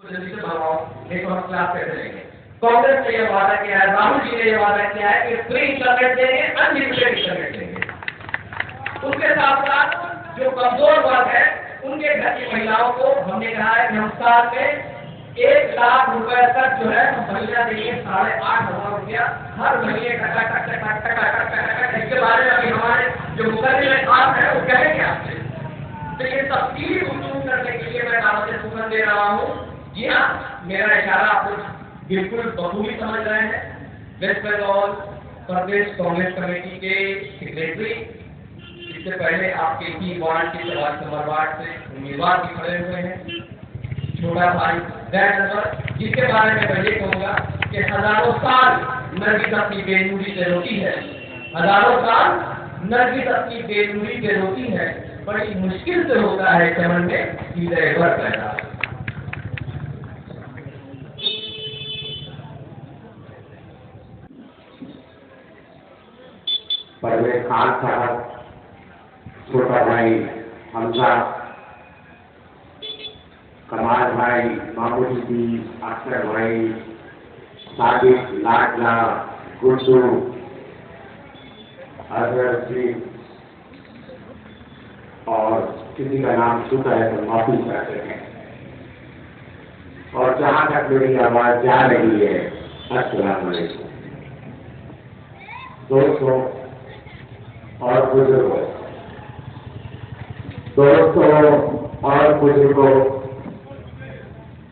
जल्दी से भरवाओ, नहीं तो हम क्लास कैसे लेंगे। कांग्रेस ने यह वादा किया है, राहुल जी ने यह वादा किया है कि फ्री इंटरनेट देंगे, अनलिमिटेड इंटरनेट देंगे। उसके साथ साथ जो कमजोर वर्ग है उनके घर की महिलाओं को हमने कहा है कि हम साल में 1 लाख रुपए तक जो है महीना देंगे, 8,500 रुपया हर महीने इसके बारे में अभी हमारे जो मुकर्रिर आप है वो कहेंगे आपसे। तो ये तफसील वसूल करने के लिए मैं दावत सुमन दे रहा हूँ। जी हाँ, मेरा इशारा आप लोग बिल्कुल बखूबी समझ रहे हैं। वेस्ट बंगाल प्रदेश कांग्रेस कमेटी के सेक्रेटरी, इससे पहले आपके ही वार्ड के 4 नंबर वार्ड से उम्मीदवार भी खड़े हुए हैं, छोटा भाई दैट नंबर, जिसके बारे में मैं ये कहूँगा कि हजारों साल नरगिस अपनी बेनूरी से रोती है, हजारों साल नरगिस अपनी बेनूरी से रोती है, बड़ी मुश्किल से होता है चमन में हृदय भर पैदा। परवेज खान साहब, छोटा भाई हमजा, कमाल भाई, मामूदी जी, अख्तर भाई, सादिक, लाडला, गुड्डू, अजहर सिंह, और किसी का नाम छूटा है तो माफी चाहते हैं। और जहां तक मेरी आवाज जा रही है, अस्सलाम वालेकुम दोस्तों और बुजुर्गों,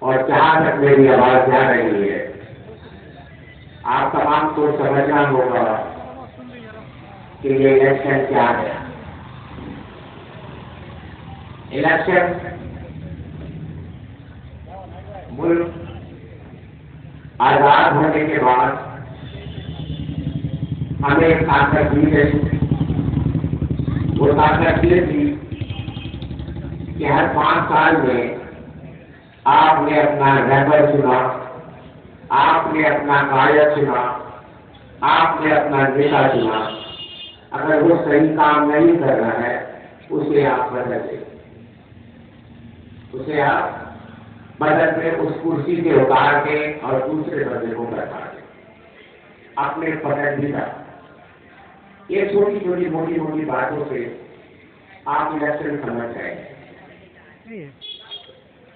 और जहां तक मेरी आवाज जा रही है, आप तमाम को समझना होगा कि ये इलेक्शन क्या है। इलेक्शन मुल्क आजाद होने के बाद हमें एक ताकत दी गई। वो ताकत ये थी कि हर 5 साल में आपने अपना रहबर चुना, आपने अपना कायद चुना, आपने अपना नेता चुना। अगर वो सही काम नहीं कर रहा है उसे आप बदल दें, उसे आप बदल के उस कुर्सी से उतार के और दूसरे बंदे को बैठा दें, अपने पसंदीदा। ये छोटी छोटी मोटी मोटी बातों से आप इलेक्शन समझ जाएंगे,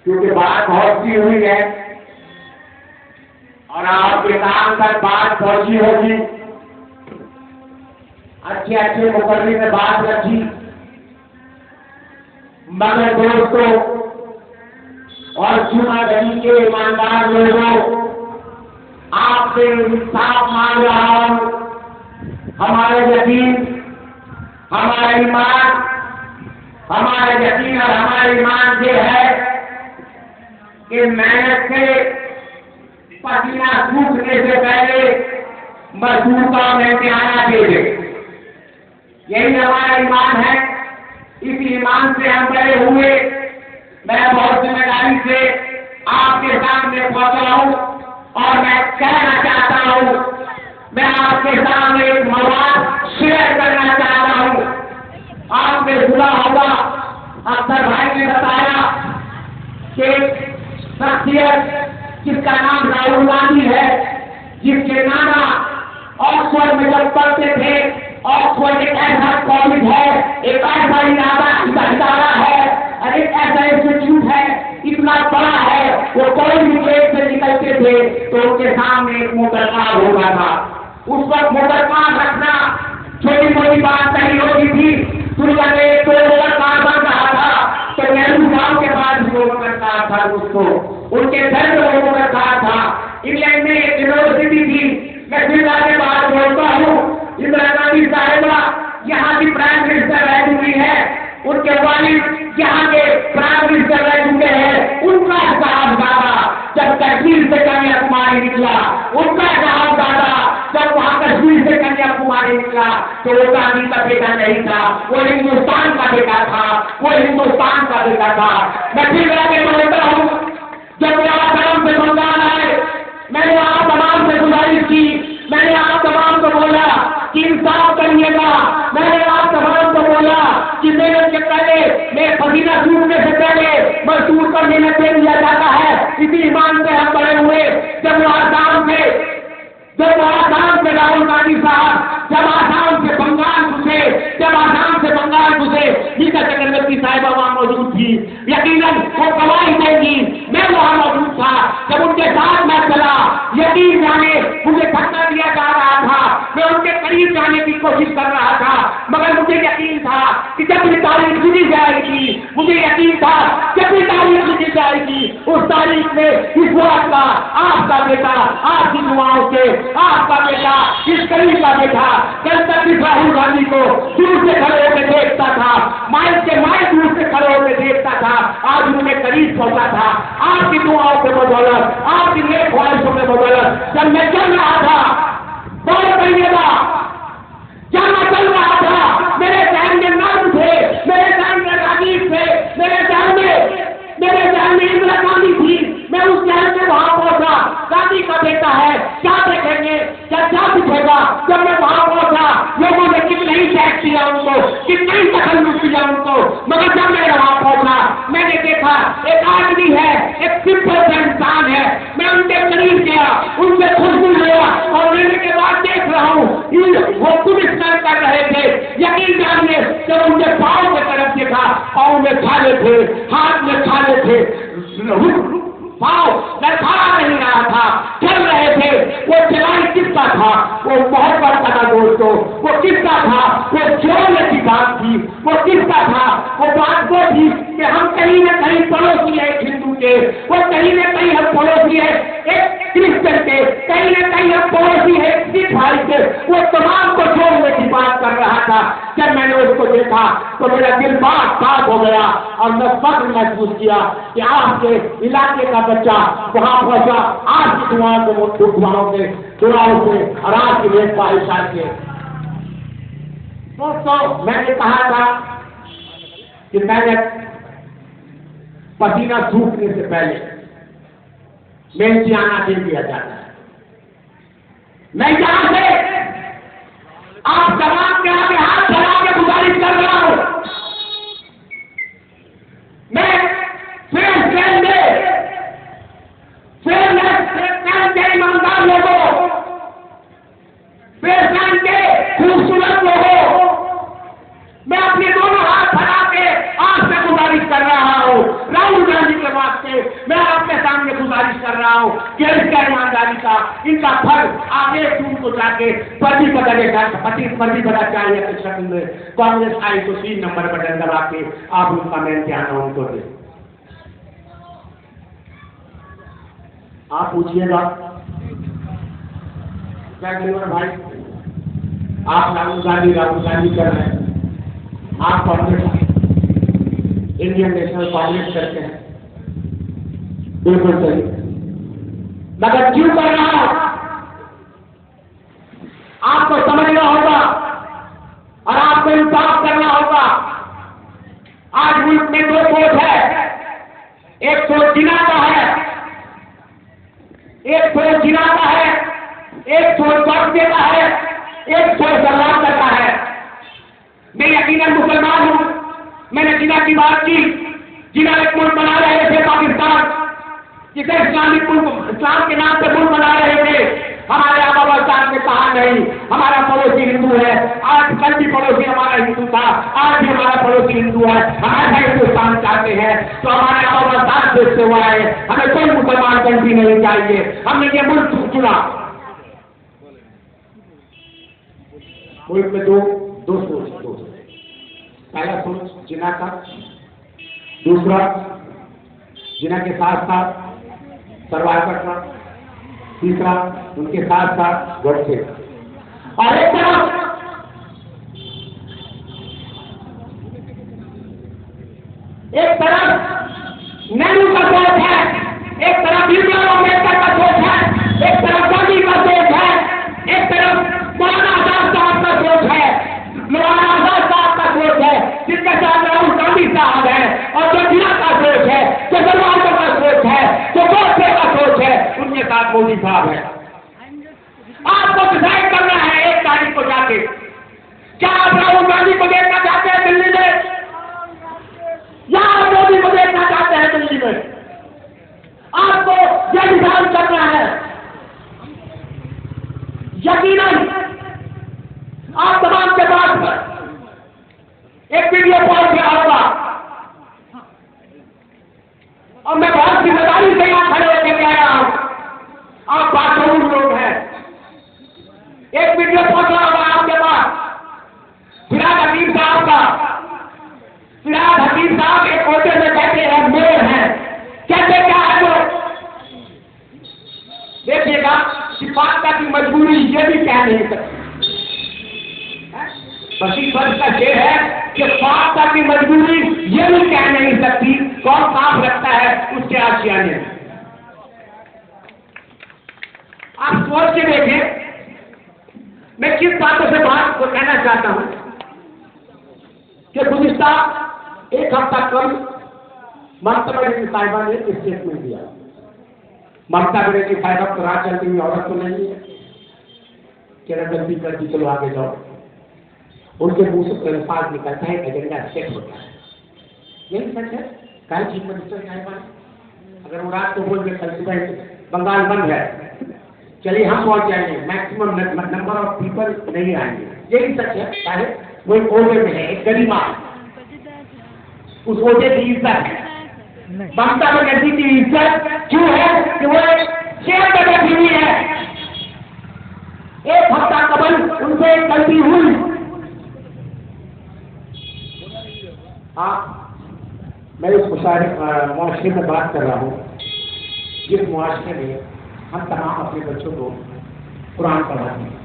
क्योंकि बात बहुत सी हुई है और आपके काम तक बात पहुंची होगी। अच्छे अच्छे मुकर्रिर में बात रखी, मगर दोस्तों और चुनावी के ईमानदार लोगों, आपसे इंसाफ मांग रहा हूं। हमारे यकीन, हमारा ईमान, हमारे यकीन और हमारे ईमान ये है कि मेहनत से पसीना सूखने से पहले मजदूर का इम्तिहान दे दे, यही हमारा ईमान है। इस ईमान से हम बड़े हुए। मैं बहुत जिम्मेदारी से आपके सामने पहुंचा हूं और मैं कहना चाहता हूं, मैं आपके सामने एक मवाद शेयर करना चाहता हूं। आपने सुना होगा, अख्तर भाई ने बताया कि शख्सियत जिसका नाम राहुल गांधी है, जिसके नाना ऑक्सफोर्ड में जब पढ़ते थे, ऑक्सफोर्ड एक ऐसा कॉलेज है, एक ऐसा इदारा है और एक ऐसा इंस्टीट्यूट है, इतना बड़ा है, वो कोई भी गेट से निकलते थे तो उनके सामने एक मोटर कार होगा था। उस वक्त मोटर कार रखना छोटी मोटी बात नहीं होती थी। दुनिया में एक मोटर कार बन रहा था तो नेहरू गांव के पास मोटर कार था, उसको उनके घर में मोटर कार था। इंग्लैंड में एक यूनिवर्सिटी थी। मैं फिर आगे बात बोलता हूँ, इंदिरा गांधी साहिबा यहाँ की प्राइम मिनिस्टर रह चुकी है, उनके वालिद यहाँ के प्राइम मिनिस्टर रह चुके हैं। उनका साहबजादा जब कश्मीर से कन्याकुमारी निकला, उनका साहबजादा जब वहाँ कश्मीर से कन्याकुमारी निकला तो वो गांधी का बेटा नहीं था, वो हिंदुस्तान का बेटा था, वो हिंदुस्तान का बेटा था। मैं फिर आगे बोलता हूँ, जब यहाँ धर्म से बंगाल आए, मैंने आप तमाम से गुजारिश की, मैंने आप तमाम को बोला कि इंसाफ करिएगा, मैंने आप तमाम को बोला कि मेहनत के पहले मैं पसीना सूखने से पहले मजदूर पर मेहनत दे दिया जाता है। इसी ईमान से हम बड़े हुए। जब आसाम से राहुल गांधी साहब जब आसाम से बंगाल घुसे गीता चक्रवर्ती साहिबा वहां मौजूद थी। यकीनन वो गवाही देंगी, मैं वहां मौजूद था जब उनके साथ मैं चला। यकीन जाने मुझे धक्का दिया जा रहा था, मैं उनके करीब जाने की कोशिश कर रहा था, मगर मुझे यकीन था कि जब ये तारीख लिखी जाएगी, मुझे यकीन था जब ये तारीख लिखी जाएगी, उस तारीख में इस बात का आपका बेटा, आपकी दुआओं से आपका बेटा, इस करीब का बेटा कल तक इस राहुल गांधी को दूर से खड़े होकर देखता था, माइल से माइल दूर से खड़े होकर देखता था, आज उन्हें करीब पहुंचा था आपकी दुआओं के बदौलत, आपकी नेक ख्वाहिशों के बदौलत। जब मैं चल रहा था, बहुत करिएगा, जब मैं चल रहा था मेरे ध्यान में नर्म थे, मेरे ध्यान में राजीव थे, मेरे ध्यान में इंदिरा गांधी थी। मैं उस शहर में वहां पहुंचा, गांधी का बेटा है, क्या देखेंगे, क्या दिखेगा। जब मैं वहां पहुंचा, लोगों ने कितना ही टैक्स किया उनको, कितना ही तकल्लुफ किया उनको, मगर जब मैं वहां पहुंचा मैंने देखा एक आदमी है, एक सिंपल सा इंसान है। मैं उनके करीब गया, उनसे खुशबू लिया और लेने के बाद देख रहा हूँ वो पुलिस कर रहे थे। यकीन जानिए जब उनके पाँव की तरफ देखा, पाँव में छाले थे, हाथ में छाले थे, पाँव मैं खड़ा नहीं रहा था, चल रहे थे। वो चलाई किसका था, वो मोहब्बत का दोस्तों, वो किसका था, वो जोड़ने की बात थी, वो किसका था, वो बात वो थी कि हम कहीं न कहीं पड़ोसी है हिंदू के, वो कहीं न कहीं हम पड़ोसी है एक क्रिश्चियन के, कहीं न कहीं हम पड़ोसी है सिख भाई के। वो तमाम को जोड़ने की बात कर रहा था। जब मैंने उसको देखा तो मेरा दिल बात हो गया और मैं फख्र महसूस किया कि आपके इलाके का बच्चा वहां पहुंचा, आपकी दुआओं के दुआओं से और आपकी नेक ख्वाहिशात के। दोस्तों मैंने कहा था कि मैंने पसीना सूखने से पहले मेहनतियाना दे दिया जाता है। मैं यहां से आप जवाब के आगे हाथ बढ़ा के गुजारिश कर रहा हूं, मैं ईमानदार लोगों, के खूबसूरत लोगों, मैं अपने दोनों हाथ बढ़ा के आपसे गुजारिश कर रहा हूं। राहुल गांधी के वास्ते मैं आपके सामने गुजारिश कर रहा हूं कि इसका ईमानदारी का इनका फल आप एक जून को जाके फर्जी बदल चाहिए के शक्ल में कांग्रेस आई तो 3 नंबर बटन दबा के आप उनका मेहनतियाना उनको दे। आप पूछिएगा क्या करेंगे भाई, आप राहुल गांधी कर रहे हैं, आप कांग्रेस इंडियन नेशनल कांग्रेस करते हैं, बिल्कुल सही, मगर क्यों कर रहा हूं आपको समझना होगा और आपको इंसाफ करना होगा। आज मुल्क में 2 सोच है, एक सोच जिना का है, एक सोच जिना का है, एक सोच बख्शे का है, एक सोच बर्बाद करता है। मैं यकीनन मुसलमान हूं, मैंने जिना की बात की। जिना एक मुल्क बना रहे थे पाकिस्तान, जिसे इस्लाम के नाम पर मुल्क बना रहे थे। हमारे आबा बरसात ने कहा नहीं, हमारा पड़ोसी हिंदू है। आज कल भी पड़ोसी हमारा हिंदू था, आज भी हमारा पड़ोसी हिंदू है। हमारा हिंदुस्तान चाहते हैं तो हमारे आबा बरसात देश से हुआ है, हमें कोई मुसलमान कंट्री नहीं चाहिए। हमने ये मुल्क चुना। मुल्क में दो सोच, पहला सोच जिना का, दूसरा जिना के साथ साथ सरवाइवर का, तीसरा उनके साथ साथ गोडसे। और एक तरफ नेहरू का सोच है, एक तरफ भीमराव अम्बेडकर का सोच है, एक तरफ गांधी का सोच है, एक तरफ मौलाना आजाद साहब का सोच है, मौलाना आजाद साहब का सोच है, जिसके साथ राहुल गांधी साहब है, और जो जिना का सोच है, जो सरवाइवर का सोच है, जो गोडसे का सोच है, उनके साथ मोदी साहब है। आपको डिसाइड करना है 1 तारीख को जाके, क्या आप राहुल गांधी को देखना चाहते हैं दिल्ली में? यहाँ मोदी को देखना चाहते हैं दिल्ली में, आपको यह डिसाइड करना है। यकीनन आप तमाम के पास एक वीडियो कॉल से आऊंगा और मैं बहुत जिम्मेदारी से यहाँ खड़े होकर कह रहा हूं, आप बाथरूम लोग हैं, एक वीडियो पहुंचा होगा आपके पास फिराद हकीम साहब का। फिराद हकीम साहब एक कोटे में बैठे हैं, मेयर हैं, कहते क्या है तो देखिएगा कि पाकिस्तान की मजबूरी ये भी कह नहीं सकती। वसीफत का शेर है कि पाकिस्तान की मजबूरी ये भी कह नहीं सकती, कौन साफ रखता है उसके आशियाने। आप सोच के देखें मैं किस बातों से बात को कहना चाहता हूं कि गुज़िश्ता एक हफ्ता कल ममता बनर्जी साहिबा ने स्टेटमेंट दिया। ममता बनर्जी साहिबा तो राज चलती हुई औरत तो नहीं है कि गलती कर दी चलो आगे जाओ। उनके मुंह से अल्फाज निकलता है, एजेंडा सेट होता है। यही सच है। कल चीफ मिनिस्टर साहिबा अगर वो रात को बोल के कल सुबह बंगाल बंद है, चलिए हम पहुंच जाएंगे, मैक्सिमम नंबर ऑफ पीपल नहीं आएंगे, यही सच है। चाहे वो एक ओहदे में है, एक गरीबा, उस ओहदे की इज्जत है। ममता बनर्जी की इज्जत क्यों है कि वो शेयर में बैठी हुई है। एक हफ्ता कबल उनसे गलती हुई। हाँ, मैं इस मुआशरे में बात कर रहा हूँ जिस मुआशरे में हम तमाम अपने बच्चों को कुरान पढ़ाते हैं,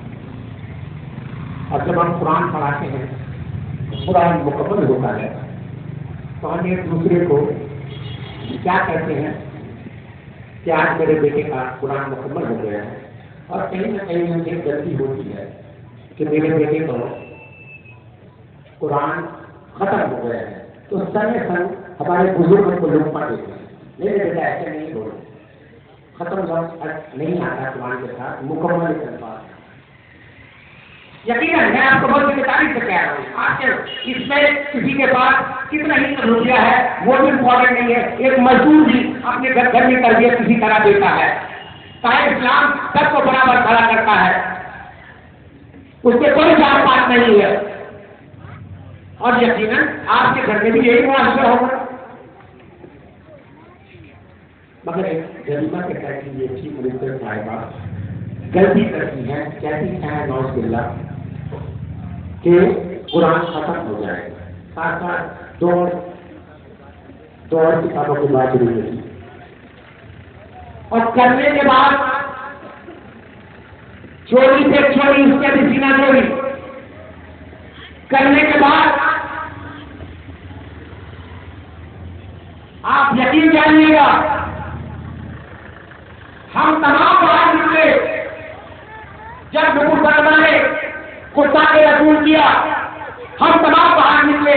और जब हम कुरान पढ़ाते हैं कुरान मुकम्मल होता है तो हम एक दूसरे को क्या कहते हैं कि आज मेरे बेटे का कुरान मुकम्मल हो गया है, और कहीं ना कहीं मुझे गलती होती है कि मेरे बेटे को कुरान खत्म हो गया है, तो संग संग हमारे बुजुर्गों को लोग पढ़ देते हैं, मेरे बेटा ऐसे नहीं बोलो, खत्म लफ्ज़ नहीं आता कुरान के साथ, मुकम्मल अल्फाज। यकीनन मैं आपको बहुत जिम्मेदारी से कह रहा हूँ, आखिर इसमें किसी के पास कितना ही रुपया है वो भी इम्पोर्टेंट नहीं है। एक मजदूर भी अपने घर में तरबियत किसी तरह देता है, चाहे इस्लाम सबको बराबर खड़ा करता है, उससे कोई जात पात नहीं है। और यकीनन आपके घर में भी यही मुआशरा होगा। मगर एक गरीबा के कहती ये चीफ मिनिस्टर साहिबा गलती करती है, कहती है नौजबिल्ला कि कुरान खत्म हो जाएगा, साथ साथ दौड़ किताबों की बात नहीं होती, और करने के बाद चोरी से चोरी उसके भी सीना चोरी करने के बाद आप यकीन जानिएगा हम तमाम बाहर निकले। जब मुसलमान ने कुर्ता के रसूल किया, हम तमाम बाहर निकले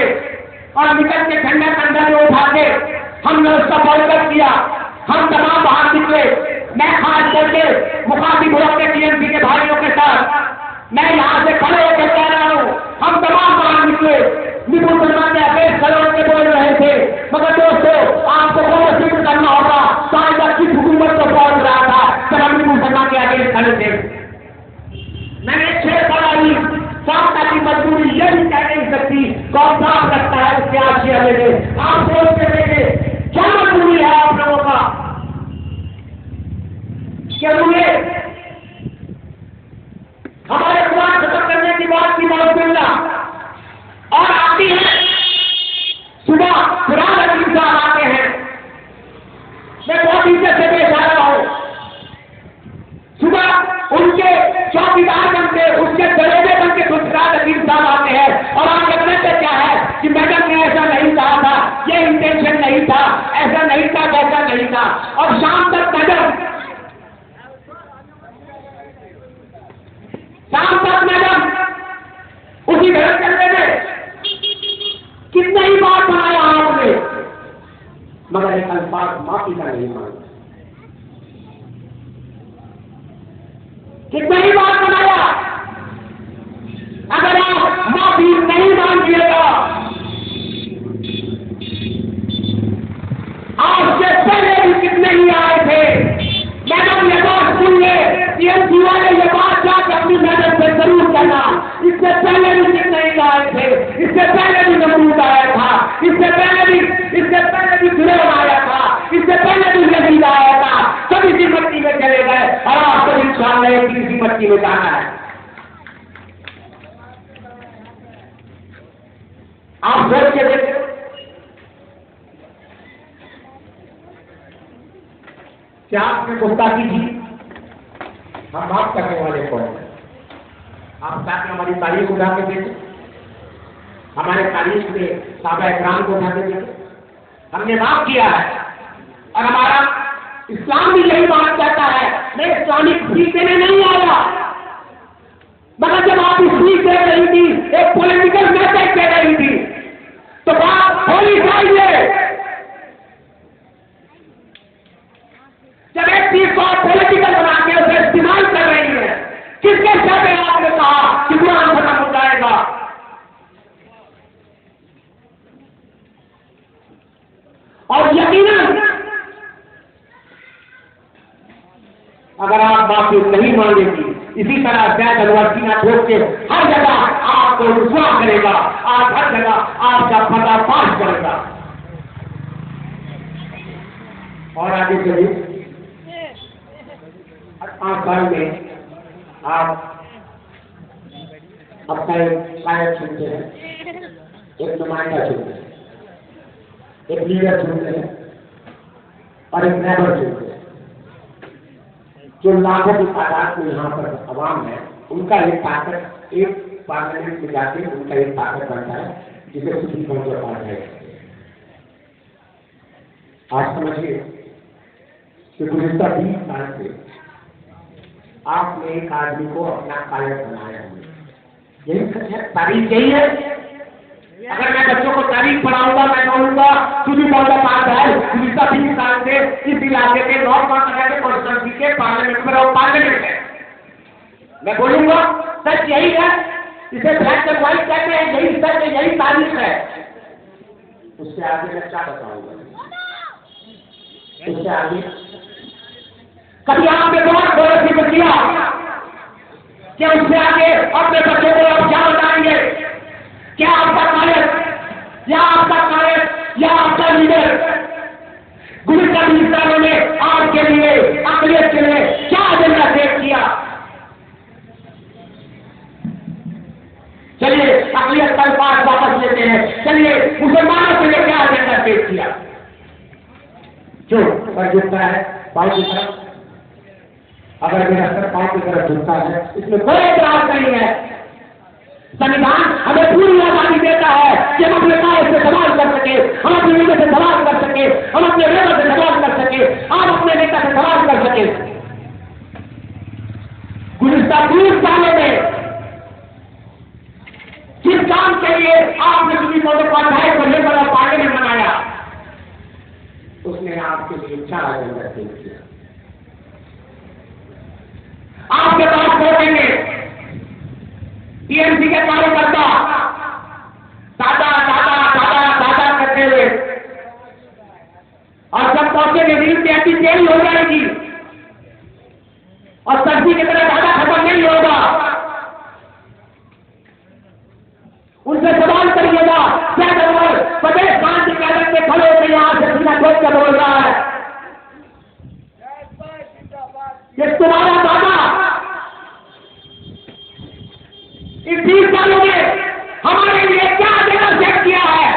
और निकल के ठंडा ठंडा में उठा के हमने उसका बॉयकॉट किया। हम तमाम बाहर निकले, मैं खास करके मुखातिब हूं अपने टीएमसी के भाइयों के साथ, मैं यहाँ से खड़े होकर कह रहा हूँ हम तमाम बाहर निकले। मुसलमान ने अफेज खड़े होकर बोल रहे थे, मगर दोस्तों आपको बहुत जिक्र करना होगा साहिबा किस हुकूमत को पहुंच रहा था जब हम मुसलमान के आगे खड़े थे। मैंने 6 पढ़ाई सामता की मजबूरी यही कह नहीं सकती, कौन साफ रखता है उसके आशिया में। आप सोच के देखें क्या मजबूरी है आप लोगों का, क्या मुझे हमारे कुरान खत्म करने की बात की मौजूदा और आती है सुबह कुरान हकीम साहब आते हैं, मैं बहुत इज्जत से पेश आ रहा हूं। सुबह उनके चौकीदार बनते, उसके दरोगे बनके कुरान हकीम साहब आते हैं और आप कहते हैं क्या है कि मैडम ने ऐसा नहीं कहा था, ये इंटेंशन नहीं था, ऐसा नहीं था, वैसा नहीं था, और शाम तक मैडम उसी घर चलने में कितना ही बात बनाया आपने, मगर एक अल्फाज माफी का नहीं मांगा। कितना ही बात बनाया, अगर आप माफी नहीं मांगिएगा इससे पहले भी नमरूद आया था, इससे पहले भी फिरौन आया था, इससे पहले भी यजीद आया था। सब इसी मट्टी में चले गए और आप सब इंशाअल्लाह एक दिन इसी मट्टी में जाना है। आप सोच के देखो, क्या आपने गुस्ताखी की? हम माफ करने वाले कौन हैं? आप साथ में हमारी तारीख उठा के देते, हमारे तारीख में साहबा इकराम को उठा के देते, हमने माफ किया है। और हमारा इस्लाम भी यही बात कहता है, मैं इस्लामिक सीख देने नहीं आया, मगर जब आप इस सीख दे रही थी, एक पॉलिटिकल मैसेज दे रही थी, तो बात होनी चाहिए। जब एक चीज को आप पॉलिटिकल बना के उसे इस्तेमाल कर रही है, किसके साथ आपने कहा कि कुरान खत्म हो जाएगा? और यकीनन अगर आप माफी नहीं मांगेंगी, इसी तरह जैद अलवर्सीना ठोक के हर जगह आपको रुसवा करेगा, आप हर जगह आपका पर्दाफाश करेगा। और आगे चलिए, 8 साल में आप अपना एक शायद सुनते हैं, एक नुमाइंदा सुनते हैं, एक लीडर सुनते हैं और एक नेबर सुनते हैं। जो लाखों की तादाद में यहाँ पर अवाम है, उनका एक ताकत, एक पार्लियामेंट में जाके उनका एक ताकत बनता है जिसे सुप्रीम कोर्ट के पास है। आज समझिए कि गुज़िश्ता 20 साल से आपने एक आदमी को अपना कायद बनाया है। यही सच है, तारीख यही है। अगर मैं बच्चों को तारीख पढ़ाऊंगा, मैं कहूँगा सुनी मौजा पास है, गुज़िश्ता 20 साल से इस इलाके के नॉर्थ कर्नाटक के कॉन्स्टिट्यूंसी के पार्लियामेंट में और पार्लियामेंट है, मैं बोलूंगा सच यही है। इसे ब्लैक एंड व्हाइट कहते हैं, यही सच है, यही तारीख है। उससे आगे मैं क्या बताऊंगा? उससे आगे कभी आपने बहुत गौरव जिक्र किया कि उससे आगे अपने बच्चों को आप क्या बताएंगे? क्या आपका कायद या आपका लीडर गुज़िश्ता 20 सालों में आपके लिए, अक़लियत के लिए क्या एजेंडा पेश किया? चलिए अक़लियत का पास वापस लेते हैं। चलिए मुसलमानों के लिए क्या एजेंडा पेश किया? जो पर झुकता है पाँव की तरफ, अगर मेरा सर पाँव की तरफ झुकता है, इसमें कोई एतराज नहीं है। संविधान हमें पूरी आजादी देता है कि हम अपने कायद से सवाल कर सके, हम अपने लीडर से सवाल कर सके, हम अपने लेबर से सवाल कर सके, आप अपने नेता से सवाल कर सके। गुज़िश्ता 20 सालों में जिस काम के लिए आपने सुप्रीम कोर्ट को लेबर और पार्लियामेंट बनाया, उसने आपके लिए क्या एजेंडा पेश किया? आपके पास पहुंचेंगे टीएमसी के कार्यकर्ता दादा करते हुए, और जब पहुंचेंगे नींद ऐसी चेंज हो जाएगी और सब्जी की तरह दादा खत्म नहीं होगा। उनसे सवाल करिएगा, क्या खबर? प्रदेश कांड की कैडर में खड़े होकर यहाँ से सीना ठोक कर बोल रहा है, ये तुम्हारा दादा इस 20 सालों में हमारे लिए क्या एजेंडा सेट किया है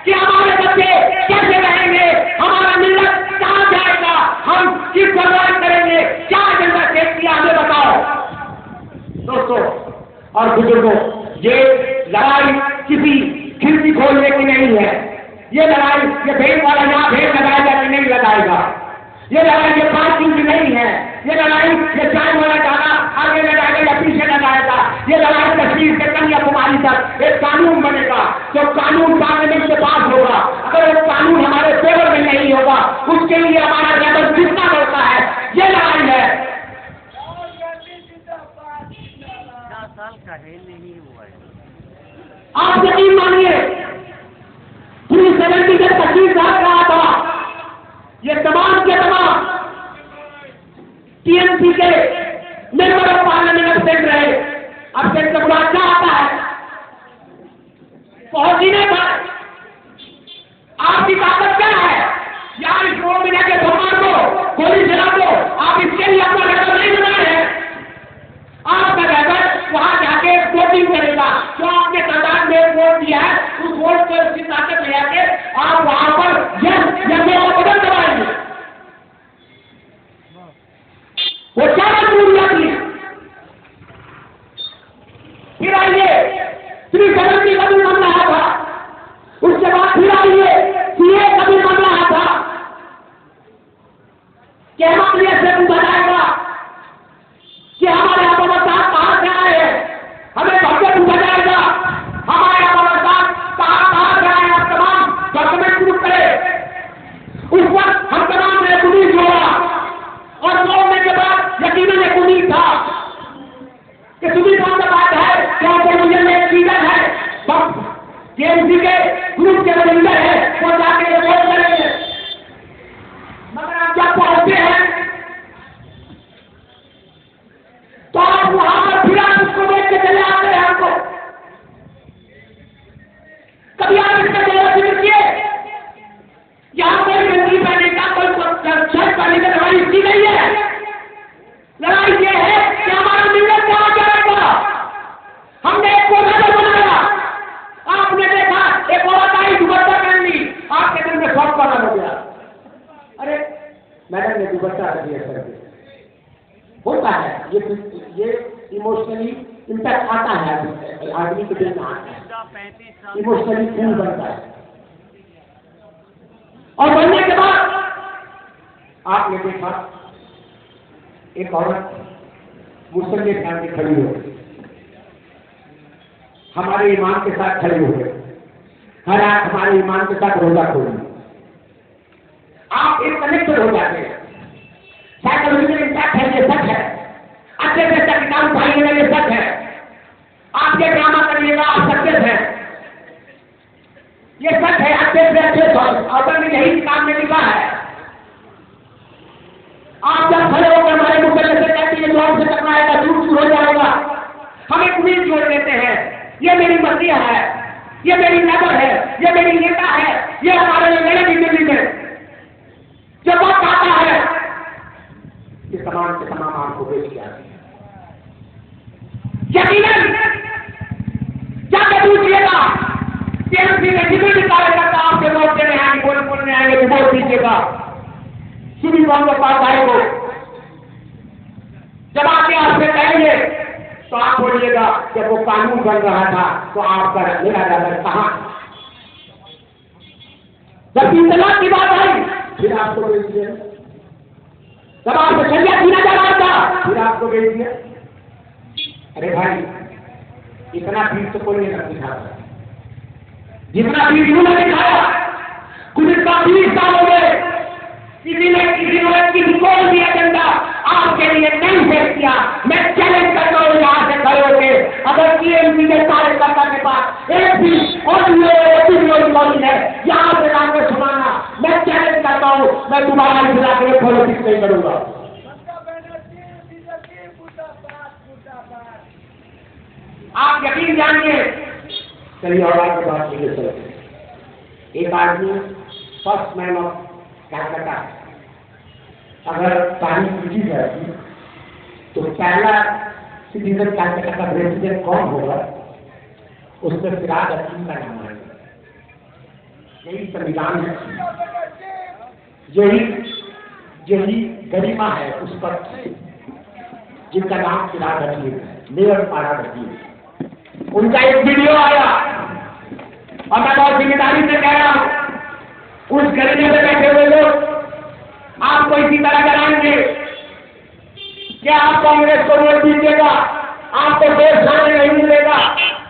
कि हमारे बच्चे कैसे रहेंगे, हमारा मिलत कहाँ जाएगा, हम किस सर्वाइव करेंगे, क्या एजेंडा सेट किया हमें बताओ। दोस्तों और बुजुर्गों, ये लड़ाई किसी खिड़की खोलने की नहीं है। ये लड़ाई ये भेड़ वाला यहाँ भेड़ लगाएगा कि नहीं लगाएगा, ये लड़ाई ये पार्किंग की नहीं है। ये लड़ाई ये चाय वाला दाना आगे लगाएगा या पीछे लगाएगा। ये लड़ाई कश्मीर से कन्याकुमारी तक एक कानून बनेगा, तो कानून पार्लियामेंट के पास होगा। अगर वो कानून हमारे फेवर में नहीं होगा, उसके लिए हमारा लेबर कितना होता है, ये लड़ाई है। 10 साल का है नहीं हुआ है। आप यकीन मानिए 370 से 25 साल रहा था, ये तमाम के तमाम टीएमसी के मेंबर ऑफ पार्लियामेंट एब्सेंट रहे। अब से बुरा क्या आता है? पहुंचने पर आपकी ताकत क्या है? यार इस रोड में जाके भगवान को गोली चला दो, आप इसके लिए अपना रेकॉर्ड नहीं बनाए हैं। आपका रेकॉर्ड वहां जाके वोटिंग करेगा, जो आपने तादाद में वोट दिया है उस वोट को उसकी ताकत ले आके आप वहां पर यह बदल दबाएंगे। वो क्या मजबूरी आती है? फिर आइए 370 कभी बन रहा था, उसके बाद फिर आइए सीए कभी बन रहा था। क्या हमारे लिए से पूछा जाएगा कि हमारे यहाँ व्यवस्था कहाँ से आए हैं? हमें सबसे पूछा जाएगा हमारे यहाँ व्यवस्था कहाँ से आए? आप तमाम डॉक्यूमेंट प्रूफ करें। उस वक्त हम तमाम ने पुलिस जोड़ा और जोड़ने के बाद यकीनन एक उम्मीद था कि सुधीर साहब का बात है क्या मुझे एक लीडर है केएमसी के ग्रुप के लीडर है वो जाके रिपोर्ट करेंगे। मगर आप जब पहुंचते हैं तो आप वहां पर फिर आप उसको देख के चले आते हैं। आपको कभी आप इसका जवाब दीजिए, यहाँ कोई गंदी पहने का कोई शर्ट पहने का लड़ाई इसकी नहीं है। लड़ाई ये है कि हमारा लीडर कहाँ जाएगा। हमने एक पोस्टर बनाया, आपने देखा एक औरत आई दुपट्टा पहन ली, आपके दिल में शौक पैदा हो गया। अरे मैडम ने दुपट्टा रख दिया सर, होता है ये इमोशनली इंपैक्ट आता है आदमी के दिल में आता है, इमोशनली खून बनता है। और बनने के बाद आपने देखा एक औरत मुसल्ले ध्यान के खड़ी हो गई, हमारे ईमान के साथ खड़े हो गए, हर रात हमारे ईमान के साथ रोजा खोली। आप एक कनेक्टेड हो जाते हैं, साइकोलॉजिकल इंपैक्ट है, ये सच है। अच्छे से किताब उठाइएगा, ये सच है। आप ये ड्रामा करिएगा, आप सक्सेस है, ये सच है। अच्छे से अच्छे ऑर्डर में यही किताब में लिखा है। आप जब खड़े होकर हमारे मुकदमे से कहते हैं जो हमसे टकराएगा दूर हो जाएगा, हम एक उम्मीद जोड़ देते हैं, ये मेरी मसीहा है, ये मेरी नजर है, ये मेरी नेता है, ये हमारे लिए लड़ेगी दिल्ली में। जब वक्त आता है कि तमाम के तमाम आपको बेच दिया, यकीनन जाकर पूछिएगा टीएमसी में जितने कार्यकर्ता आपके वोट देने आएंगे, बोलने आएंगे तो वोट दीजिएगा सुधीर बंदोपाध्याय को। जब आपके हाथ में कहेंगे तो आप बोलिएगा जब वो कानून बन रहा था तो आपका मेरा नजर कहाँ? जब 3 तलाक की बात आई फिर आपको भेज दिया, जब आपको शरियत छीना जा रहा था फिर आपको भेज दिया। अरे भाई इतना भीड़ तो कोई नहीं दिखाता जितना भीड़ यूं ने दिखाया। कुछ इसका 20 साल हो गए, किसी ने किसी कोई भी एजेंडा आपके लिए नहीं पेश किया। मैं चैलेंज करता हूँ यहाँ से खड़े होके, अगर टीएमसी के कार्यकर्ता के पास एक भी ऑडियो है यहाँ से जाकर सुनाना, मैं चैलेंज करता हूँ, मैं दोबारा जिला के पॉलिटिक्स नहीं करूंगा। आप यकीन जानिए। चलिए और आगे बात कीजिए। चलते एक आदमी फर्स्ट मैन ऑफ कैलकाटा अगर तारीख लिखी जाएगी तो पहला सिटीजन कैलकाटा का प्रेसिडेंट कौन होगा? उसमें फिराद हकीम का नाम आएगा। यही संविधान है, यही गरिमा है उस पर जिनका नाम फिराद हकीम है, मेयर फिराद हकीम। उनका एक वीडियो आया और मैं बहुत जिम्मेदारी से कह रहा हूं, उस गरीबी में बैठे हुए लोग आपको इसी तरह कराएंगे कि आप कांग्रेस को वोट दीजिएगा, आपको देश जाने नहीं मिलेगा,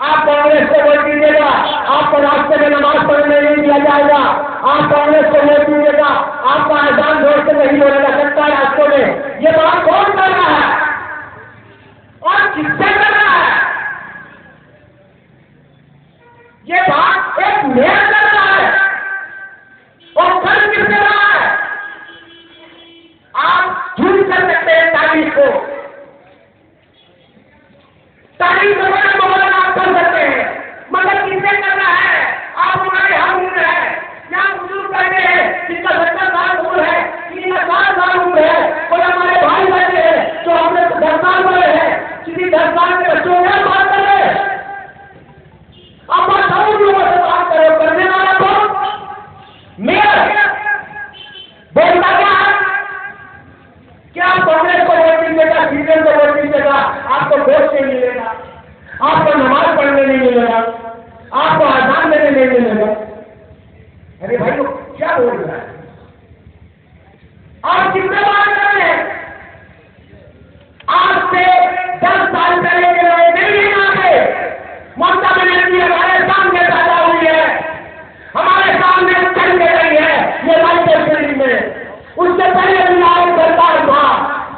आप कांग्रेस को वोट दीजिएगा, आपको रास्ते में नमाज पढ़ने नहीं दिया जाएगा, आप कांग्रेस को वोट दीजिएगा, आपका आजान जोर से नहीं बोलेगा सकता है रास्तों में। ये बात कौन कर रहा है और किससे कर रहा है? ये बात एक मेयर कर रहा है और कर किस रहा है? आप झूठ कर सकते हैं तारीख को, तारीख आप कर सकते हैं, मगर किससे कर रहा है? एमएलए को वोट दीजिएगा, सीनियर को वोट दीजिएगा, आपको वोट नहीं मिलेगा, आपको नमाज पढ़ने नहीं मिलेगा, आपको आजान देने नहीं मिलेगा। अरे भाई वो क्या बोल रहा है? आप कितने बार कर रहे हैं? आज से 10 साल पहले के लोग नहीं आते। ममता बनर्जी हमारे सामने पैदा हुई है, हमारे सामने चल के रही है ये लाइट शरीर में। उससे पहले विधायक सरकार था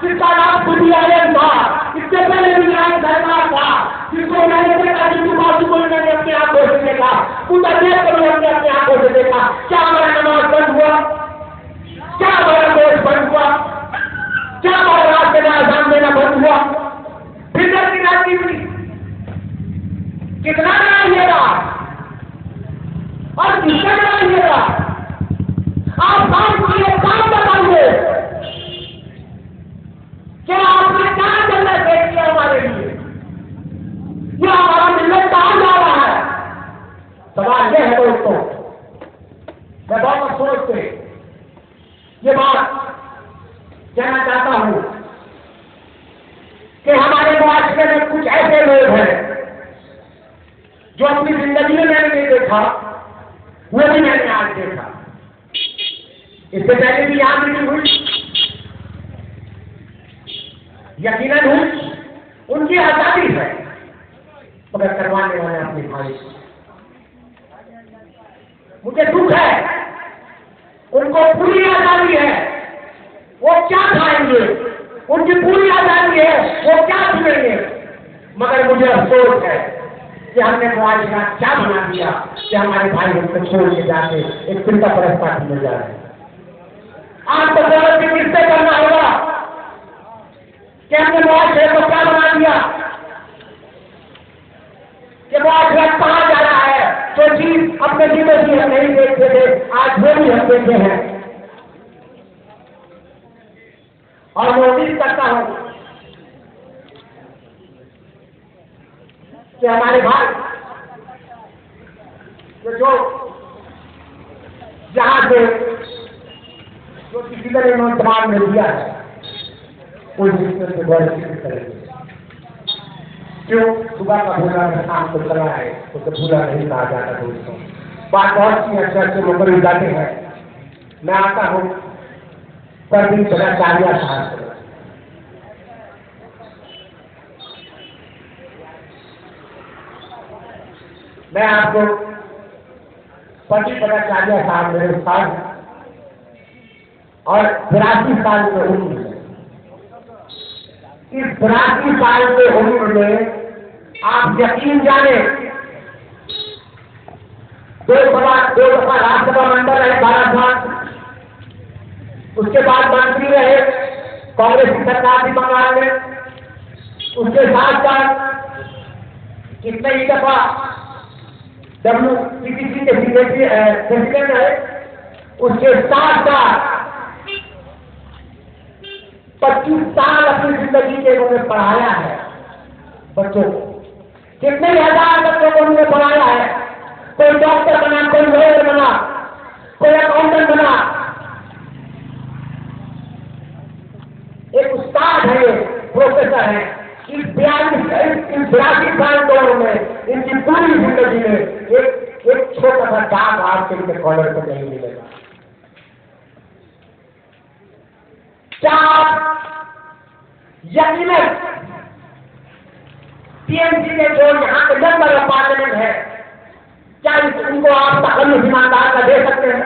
जिसका नाम खुदी आयन था, इससे पहले विधायक सरकार था जिसको मैंने देखा, जिसको बाजू को मैंने अपनी आंखों से देखा, पूरा देश को मैंने अपनी आंखों से देखा। क्या हमारा नमाज बंद हुआ? क्या हमारा देश बंद हुआ? क्या हमारा रास्ते में आजान देना बंद हुआ? फिर की राजनीति कितना कराइएगा और किससे कराइएगा? आप काम के लिए काम बताइए क्या आपने क्या करना चाहिए हमारे लिए? ये हमारा मिलत कहाँ जा रहा है? सवाल यह है दोस्तों, मैं बहुत अफसोस से ये बात कहना चाहता हूं कि हमारे मुआशरे में कुछ ऐसे लोग हैं जो अपनी जिंदगी में मैंने नहीं देखा, वो भी मैंने आज देखा। इससे पहले भी यहां मीटिंग हुई, यकीनन हुई, उनकी आजादी है, मगर करवाने वाले अपने भाई। मुझे दुख है, उनको पूरी आजादी है, वो क्या खाएंगे, उनकी पूरी आजादी है, वो क्या सुनेंगे। मगर मुझे अफसोस है कि हमने मुआशरा क्या बना दिया कि हमारे भाई हमको छोड़ के जाके एक फिरका परस्त पार्टी में जा रहे हैं। आज तो गलत किससे करना होगा कि हमने मुआशरे को क्या बना दिया कि मुआशरा कहाँ जा रहा है। जो चीज अपने जिंदगी हम नहीं देखते थे, आज वो भी हम देखे हैं। और मैं उम्मीद करता हूं कि हमारे भाई जो जहां से जो किसी तरह इन्होंने समाज में दिया है, कोई दूसरे से बहुत करेंगे। क्यों? सुबह का भूला में शाम को चला है, उसे भूला नहीं कहा जाता दोस्तों। बात बहुत सी अच्छे अच्छे नौकरी हो जाते हैं। मैं आता हूँ पर दिन चला चाहिए साहब, मैं आपको पति भट्टाचार्य साहब मेरे साथ और 82 साल के उम्र में, इस 82 साल के उम्र में आप यकीन जाने 2 दफा राज्यसभा मंडल रहे भारत भारत, उसके बाद मंत्री रहे कांग्रेस की सरकार भी बंगाल में, उसके साथ साथ कितने ही दफा WPPC के प्रेसिडेंट रहे, उसके साथ साथ 25 साल अपनी जिंदगी के उन्होंने पढ़ाया है बच्चों को। कितने हजार बच्चों को उन्होंने पढ़ाया है। कोई डॉक्टर बना, कोई लॉयर बना, कोई अकाउंटेंट बना। एक उस्ताद है, प्रोफेसर है। इस 82 साल दौर में इनकी पूरी जिंदगी में एक छोटा सा दाग आपके इनके कॉलर पर नहीं मिलेगा। क्या यकीनन टीएमसी के जो यहाँ के मेंबर ऑफ पार्लियामेंट है, क्या उनको आप तकल्लुफ ईमानदार का दे सकते हैं?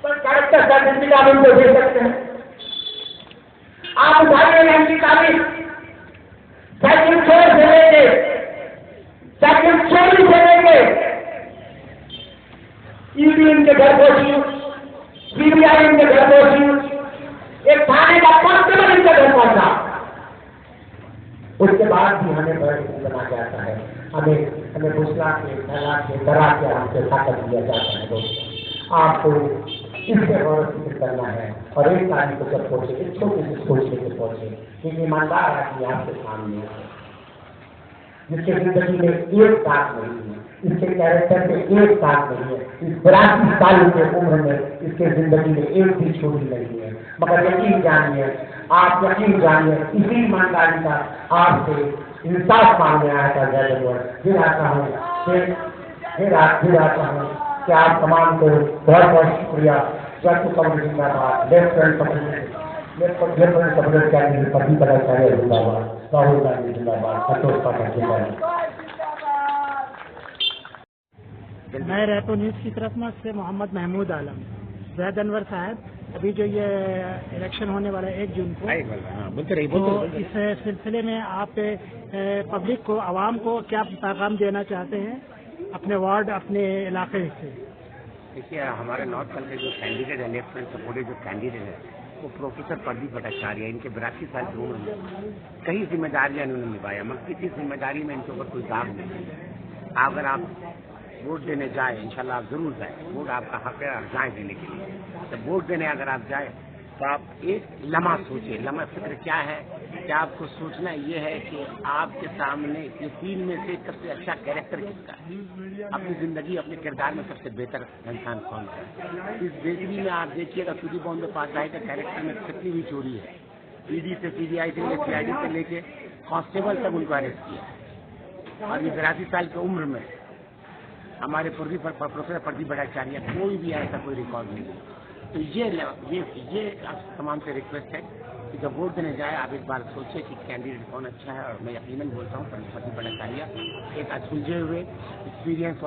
पर कैरेक्टर सर्टिफिकेट आप उनको दे सकते हैं? आप उठाइए इनकी तारीफ साइकिल चोर से लेंगे, साइकिल चोरी से लेंगे, ईडी इनके घर पहुंची, सीबीआई इनके घर पहुंची, एक थाने का कांस्टेबल इनके घर पहुंचा। उसके बाद भी हमें बना जाता है, हमें घुसला के फैला के डरा के हमसे ताकत दिया जाता है। दोस्तों आपको इससे गौरव फिक्र करना है और एक तारीख को जब पहुंचे, एक छोटी सी सोच लेकर पहुंचे कि ईमानदार आदमी आपके सामने है। जिसके जिंदगी में एक दाग नहीं है, इसके कैरेक्टर में एक दाग नहीं है, इस 82 साल की उम्र में इसके जिंदगी में एक भी छोटी नहीं है। मगर यकीन जानिए, आप यकीन जानिए, इसी ईमानदारी का आपसे इंसाफ मांगने आया था जयदेव। फिर आता हूँ फिर आता हूँ कि आप तमाम को बहुत बहुत शुक्रिया। जयपुर कम्युनिटी जिंदाबाद, लेफ्ट फ्रंट कम्युनिटी कैंडिडेट पति पदाचार्य जिंदाबाद, राहुल गांधी जिंदाबाद, संतोष पाठक जिंदाबाद। मैं रेपो न्यूज़ की तरफ से मोहम्मद महमूद आलम। जैद अनवर साहब, अभी जो ये इलेक्शन होने वाला है 1 जून को, तो इस सिलसिले में आप पब्लिक को, आवाम को क्या पैगाम देना चाहते हैं अपने वार्ड, अपने इलाके से? देखिए, हमारे नॉर्थ कल के जो कैंडिडेट है, लेफ्ट फ्रंट सपोर्टेड जो कैंडिडेट है, वो प्रोफेसर प्रदीप भट्टाचार्य। इनके 82 साल की उम्र में कई जिम्मेदारियां इन्होंने निभाया, मगर किसी जिम्मेदारी में इनके ऊपर कोई दाग नहीं है। अगर आप वोट देने जाए, इंशाल्लाह आप जरूर जाए, वोट आपका हक है, आप जाए देने के लिए। जब वोट देने अगर आप जाए तो आप एक लम्हा सोचिए, लम्हा फिक्र क्या है कि आपको सोचना ये है कि आपके सामने ये 3 में से सबसे अच्छा कैरेक्टर किसका है, अपनी जिंदगी, अपने किरदार में सबसे बेहतर इंसान कौन सा है। इस बेहतरी में आप देखिएगा सूदी बॉम्बे पास आए के कैरेक्टर में कितनी भी चोरी है, ईडी से CBI से लेकर CID से लेके कांस्टेबल तक उनको अरेस्ट किया। और ये 82 साल की उम्र में हमारे प्रोफेसर प्रदीप भट्टाचार्य कोई भी ऐसा कोई रिकॉर्ड नहीं है। तो ये आप तमाम से रिक्वेस्ट है कि जब वोट देने जाए आप एक बार सोचिए कि कैंडिडेट कौन अच्छा है। और मैं यकीनन बोलता हूँ प्रदीप भट्टाचार्य एक सुलझे हुए एक्सपीरियंस